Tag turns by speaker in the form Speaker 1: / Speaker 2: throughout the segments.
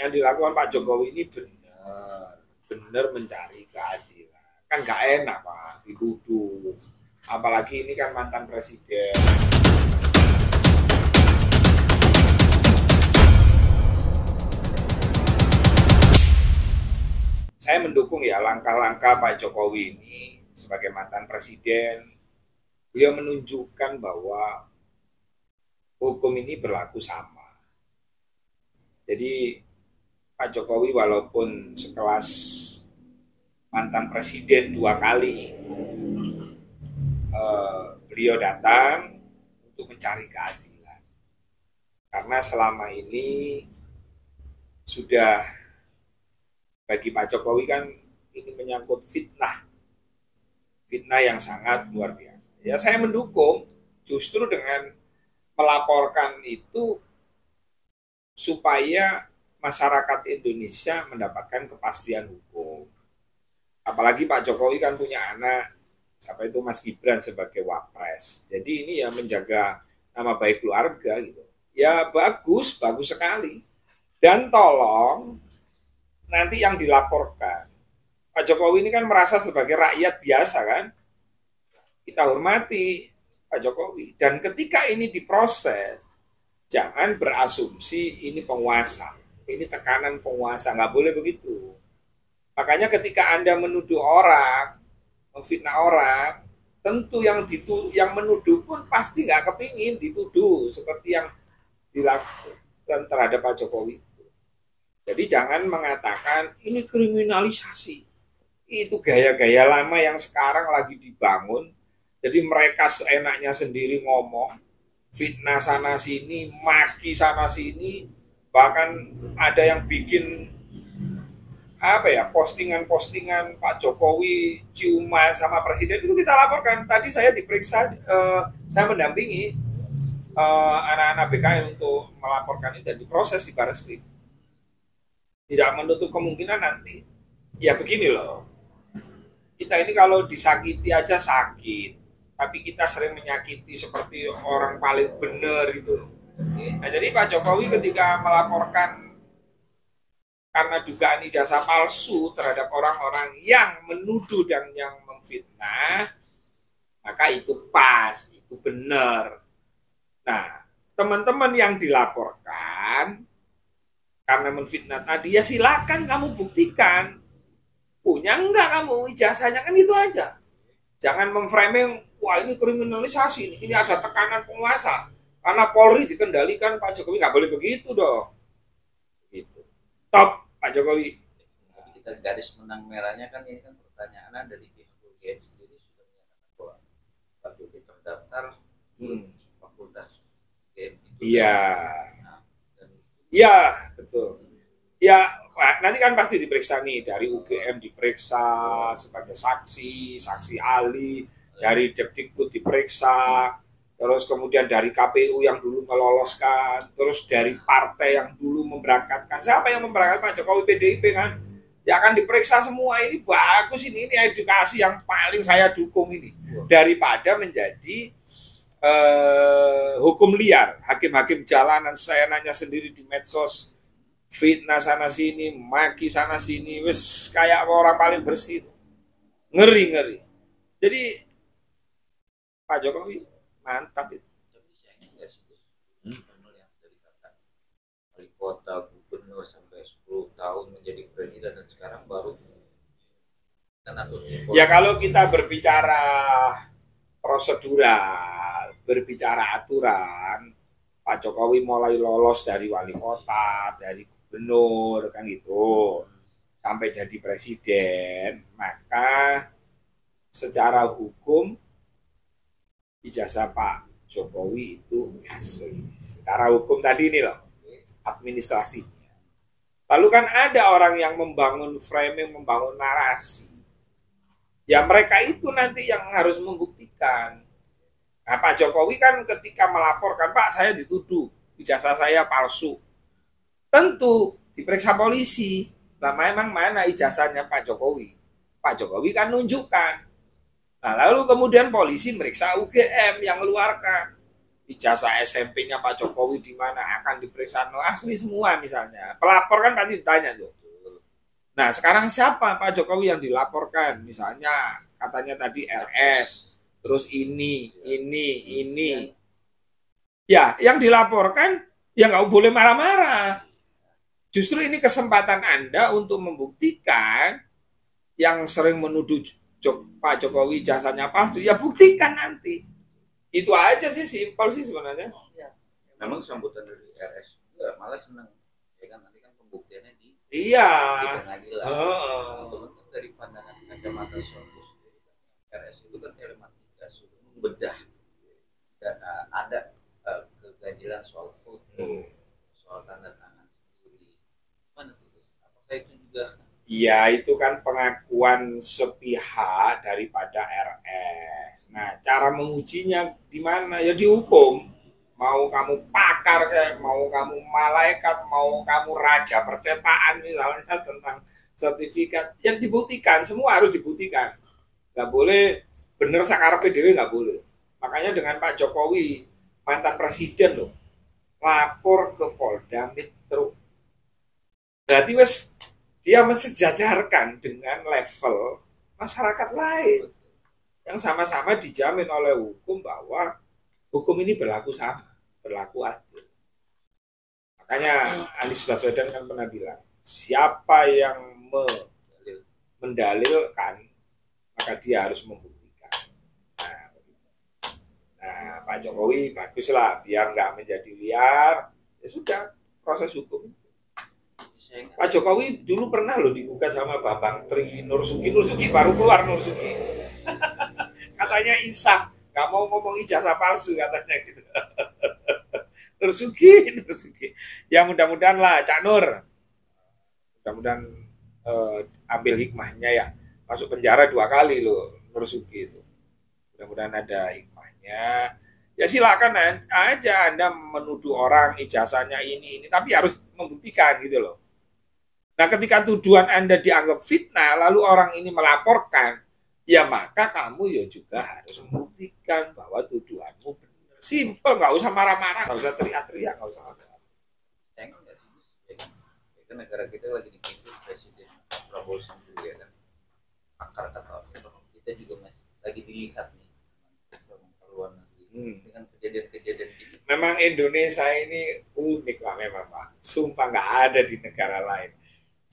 Speaker 1: yang dilakukan Pak Jokowi ini benar mencari keadilan. Kan gak enak Pak, dituduh. Apalagi ini kan mantan presiden. Saya mendukung ya langkah-langkah Pak Jokowi ini sebagai mantan presiden. Beliau menunjukkan bahwa hukum ini berlaku sama. Jadi Pak Jokowi walaupun sekelas mantan presiden 2 kali, beliau datang untuk mencari keadilan. Karena selama ini sudah bagi Pak Jokowi kan ini menyangkut fitnah yang sangat luar biasa. Ya saya mendukung justru dengan melaporkan itu supaya masyarakat Indonesia mendapatkan kepastian hukum. Apalagi Pak Jokowi kan punya anak, siapa itu Mas Gibran sebagai wapres. Jadi ini ya menjaga nama baik keluarga gitu. Ya bagus sekali. Dan tolong nanti yang dilaporkan, Pak Jokowi ini kan merasa sebagai rakyat biasa kan, kita hormati Pak Jokowi. Dan ketika ini diproses, jangan berasumsi ini penguasa, ini tekanan penguasa, nggak boleh begitu. Makanya ketika Anda menuduh orang, memfitnah orang, tentu yang menuduh pun pasti nggak kepingin dituduh seperti yang dilakukan terhadap Pak Jokowi. Jadi jangan mengatakan ini kriminalisasi. Itu gaya-gaya lama yang sekarang lagi dibangun. Jadi mereka seenaknya sendiri ngomong, fitnah sana sini, maki sana sini, bahkan ada yang bikin postingan-postingan Pak Jokowi ciuman sama presiden, itu kita laporkan. Tadi saya diperiksa, saya mendampingi anak-anak BKN untuk melaporkan itu dan diproses di Barreskrim. Tidak menutup kemungkinan nanti, ya begini loh, kita ini kalau disakiti aja sakit, tapi kita sering menyakiti seperti orang paling benar itu. Nah jadi Pak Jokowi ketika melaporkan karena dugaan ijazah palsu terhadap orang-orang yang menuduh dan yang memfitnah, maka itu pas, itu benar. Nah teman-teman yang dilaporkan karena menfitnah tadi, ya silakan kamu buktikan. Punya enggak kamu ijazahnya, kan itu aja. Jangan memframing, wah ini kriminalisasi, ini ada tekanan penguasa. Karena Polri dikendalikan Pak Jokowi, nggak boleh begitu dong. Gitu. Top Pak Jokowi.
Speaker 2: Kita garis menang merahnya kan ini kan pertanyaan dari pihak UGM sendiri sudah menyatakan bahwa Pak Jokowi terdaftar fakultas UGM itu.
Speaker 1: Iya. Iya, betul. Ya, nanti kan pasti diperiksa nih, dari UGM diperiksa sebagai saksi ahli, dari Depdikbud diperiksa, terus kemudian dari KPU yang dulu meloloskan, terus dari partai yang dulu memberangkatkan. Siapa yang memberangkatkan? Pak Jokowi, PDIP kan? Ya akan diperiksa semua. Ini bagus, ini edukasi yang paling saya dukung ini. Daripada menjadi hukum liar, hakim-hakim jalanan seenaknya sendiri di medsos, fitnah sana sini, maki sana sini, wes kayak orang paling bersih, ngeri. Jadi Pak Jokowi mantap itu.
Speaker 2: Wali kota, gubernur sampai 10 tahun menjadi presiden dan sekarang baru kan
Speaker 1: ya kalau kita berbicara prosedural, berbicara aturan, Pak Jokowi mulai lolos dari wali kota, dari gubernur, kan gitu, sampai jadi presiden, maka secara hukum ijazah Pak Jokowi itu asli. Secara hukum tadi ini loh, administrasinya. Lalu kan ada orang yang membangun framing, membangun narasi. Ya mereka itu nanti yang harus membuktikan. Nah Pak Jokowi kan ketika melaporkan, Pak saya dituduh ijazah saya palsu, tentu diperiksa polisi. Nah memang mana ijazahnya Pak Jokowi? Pak Jokowi kan nunjukkan. Nah lalu kemudian polisi meriksa UGM yang mengeluarkan. ijazah SMP-nya Pak Jokowi di mana, akan diperiksa asli semua misalnya. Pelapor kan pasti ditanya tuh. Nah, sekarang siapa Pak Jokowi yang dilaporkan? Misalnya katanya tadi RS, terus ini. Ya, yang dilaporkan ya nggak boleh marah-marah. Justru ini kesempatan Anda untuk membuktikan yang sering menuduh Pak Jokowi jasanya palsu, ya buktikan nanti. Itu aja sih, simpel sih sebenarnya.
Speaker 2: Memang sambutan dari RS juga malah senang. Ya kan nanti kan pembuktiannya di
Speaker 1: Iya.
Speaker 2: pengadilan. Untuk dari pandangan kacamata suatu RS itu kan telematika sudah membedah dan ada keganjilan soal foto, soal tanda tangan sendiri. Mana tuh? Apakah itu juga?
Speaker 1: Iya, itu kan pengakuan sepihak daripada RS. Nah, cara mengujinya di mana? Ya dihukum. Mau kamu pakar, mau kamu malaikat, mau kamu raja percetakan misalnya tentang sertifikat, yang dibuktikan, semua harus dibuktikan. Nggak boleh bener sakar PDW, nggak boleh. Makanya dengan Pak Jokowi, mantan presiden loh, lapor ke Polda Metro. Berarti dia mensejajarkan dengan level masyarakat lain yang sama-sama dijamin oleh hukum bahwa hukum ini berlaku sama, berlaku adil. Makanya Anies Baswedan kan pernah bilang, siapa yang mendalilkan maka dia harus membuktikan. Nah, Pak Jokowi baguslah biar nggak menjadi liar, ya sudah proses hukum. Pak Jokowi dulu pernah loh digugat sama Bambang Tri Nursugi baru keluar Nursugi. Katanya insaf, nggak mau ngomong ijazah palsu katanya gitu. Nursugi. Ya mudah-mudahan lah Cak Nur. Mudah-mudahan ambil hikmahnya ya. Masuk penjara 2 kali loh Nursugi itu. Mudah-mudahan ada hikmahnya. Ya silakan aja Anda menuduh orang ijazahnya ini, tapi harus membuktikan gitu loh. Nah, ketika tuduhan Anda dianggap fitnah, lalu orang ini melaporkan, ya maka kamu ya juga harus membuktikan bahwa tuduhanmu benar. Simpel, nggak usah marah-marah, nggak usah teriak-teriak, nggak usah apa.
Speaker 2: Ya kan negara kita lagi dipimpin Presiden Prabowo sendiri ya kan. Akar kata kita juga masih lagi dilihat nih luar negeri dengan kejadian-kejadian ini.
Speaker 1: Memang Indonesia ini unik lah memang Pak. Sumpah nggak ada di negara lain.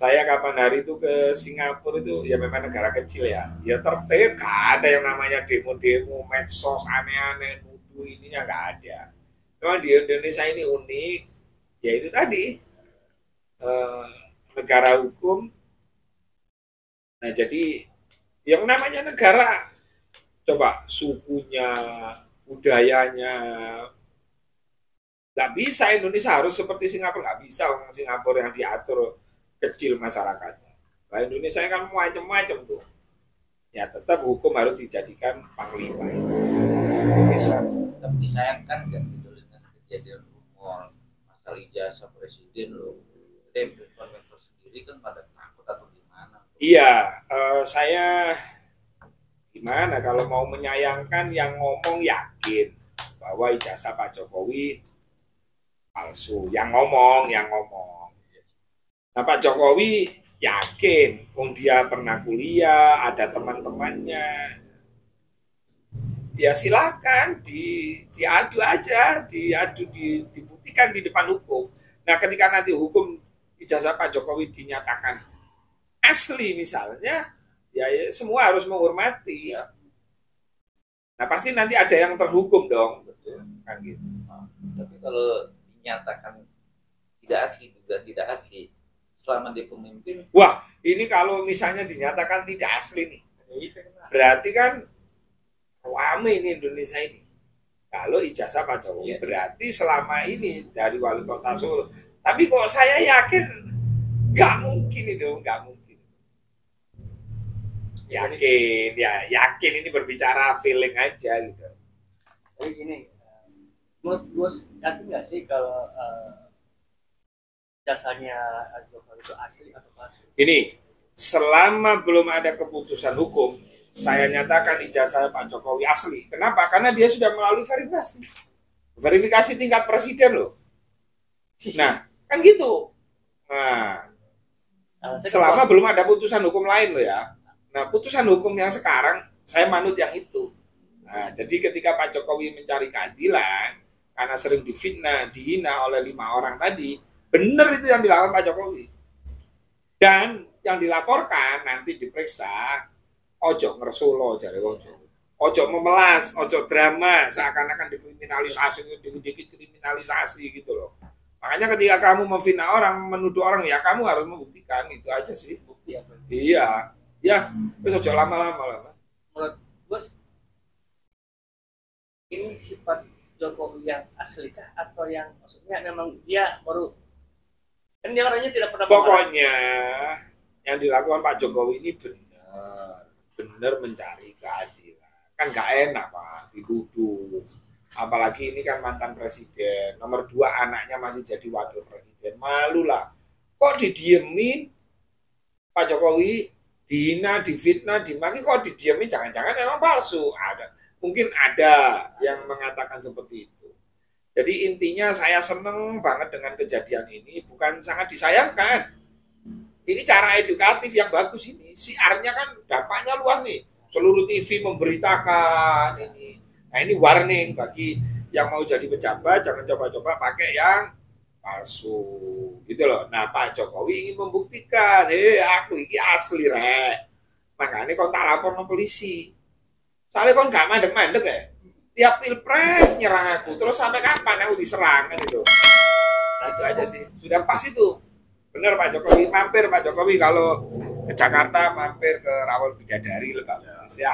Speaker 1: Saya kapan hari itu ke Singapura itu ya memang negara kecil ya. Ya tertib, gak ada yang namanya demo-demo, medsos, aneh-aneh, nuduh ininya gak ada. Memang di Indonesia ini unik, ya itu tadi negara hukum. Nah jadi yang namanya negara, coba sukunya, budayanya, gak bisa Indonesia harus seperti Singapura, gak bisa orang Singapura yang diatur kecil masyarakatnya. Nah Indonesia kan macam-macam tuh. Ya tetap hukum harus dijadikan panglima.
Speaker 2: Tapi disayangkan kan gitu dengan kejadian rumor masalah ijazah presiden loh. Mentor sendiri kan pada takut atau gimana?
Speaker 1: Iya, saya gimana kalau mau menyayangkan yang ngomong yakin bahwa ijazah Pak Jokowi palsu. Yang ngomong. Nah Pak Jokowi yakin, dia pernah kuliah, ada teman-temannya. Ya silakan diadu aja, dibuktikan di depan hukum. Nah ketika nanti hukum ijazah Pak Jokowi dinyatakan asli misalnya, ya semua harus menghormati. Ya. Nah pasti nanti ada yang terhukum dong, kan gitu.
Speaker 2: Tapi kalau dinyatakan tidak asli, selama dia pemimpin.
Speaker 1: Wah, ini kalau misalnya dinyatakan tidak asli nih, berarti kan rame ini Indonesia ini. Kalau ijazah Pak Jokowi, berarti selama ini dari wali kota Solo. Tapi kok saya yakin nggak mungkin itu, nggak mungkin. Yakin ini berbicara feeling aja gitu.
Speaker 3: Tapi gini, menurut gue yakin nggak sih kalau jasanya Jokowi itu asli atau palsu?
Speaker 1: Ini selama belum ada keputusan hukum, saya nyatakan ijazah Pak Jokowi asli. Kenapa? Karena dia sudah melalui verifikasi. Verifikasi tingkat presiden loh. Nah, kan gitu. Nah, selama belum ada putusan hukum lain loh ya. Nah, putusan hukum yang sekarang saya manut yang itu. Nah, jadi ketika Pak Jokowi mencari keadilan karena sering difitnah, dihina oleh 5 orang tadi, benar itu yang dilakukan Pak Jokowi. Dan yang dilaporkan nanti diperiksa, ojo ngersolo jare ojo memelas, ojo drama seakan-akan dikriminalisasi, dikit kriminalisasi gitu loh. Makanya ketika kamu memfitnah orang, menuduh orang, ya kamu harus membuktikan, itu aja sih.
Speaker 3: Bukti apa?
Speaker 1: Iya, ya, terus ojo lama-lama lah.
Speaker 3: Menurut bos, ini sifat Jokowi yang asli kah atau yang maksudnya memang dia baru, kan dia orangnya tidak pernah
Speaker 1: pokoknya yang dilakukan Pak Jokowi ini benar mencari keadilan. Kan gak enak Pak dituduh, apalagi ini kan mantan presiden, nomor 2 anaknya masih jadi wakil presiden, malu lah kok didiemin. Pak Jokowi dihina, difitnah, dimaki, kok didiemin, jangan-jangan memang palsu. Mungkin ada yang mengatakan seperti itu. Jadi intinya saya seneng banget dengan kejadian ini, bukan sangat disayangkan. Ini cara edukatif yang bagus ini. Siarnya kan dampaknya luas nih. Seluruh TV memberitakan ini. Nah ini warning bagi yang mau jadi pejabat, jangan coba-coba pakai yang palsu. Gitu loh. Nah Pak Jokowi ingin membuktikan, aku ini asli rek. Makanya kau tak lapor ke polisi. Soalnya kau gak mandek-mandek ya. Tiap pilpres nyerang aku. Terus sampai kapan aku diserang kan itu. Nah itu aja sih. Sudah pas itu. Benar Pak Jokowi, mampir Pak Jokowi kalau ke Jakarta, mampir ke Rawon Bidadari Lebak Bulus ya.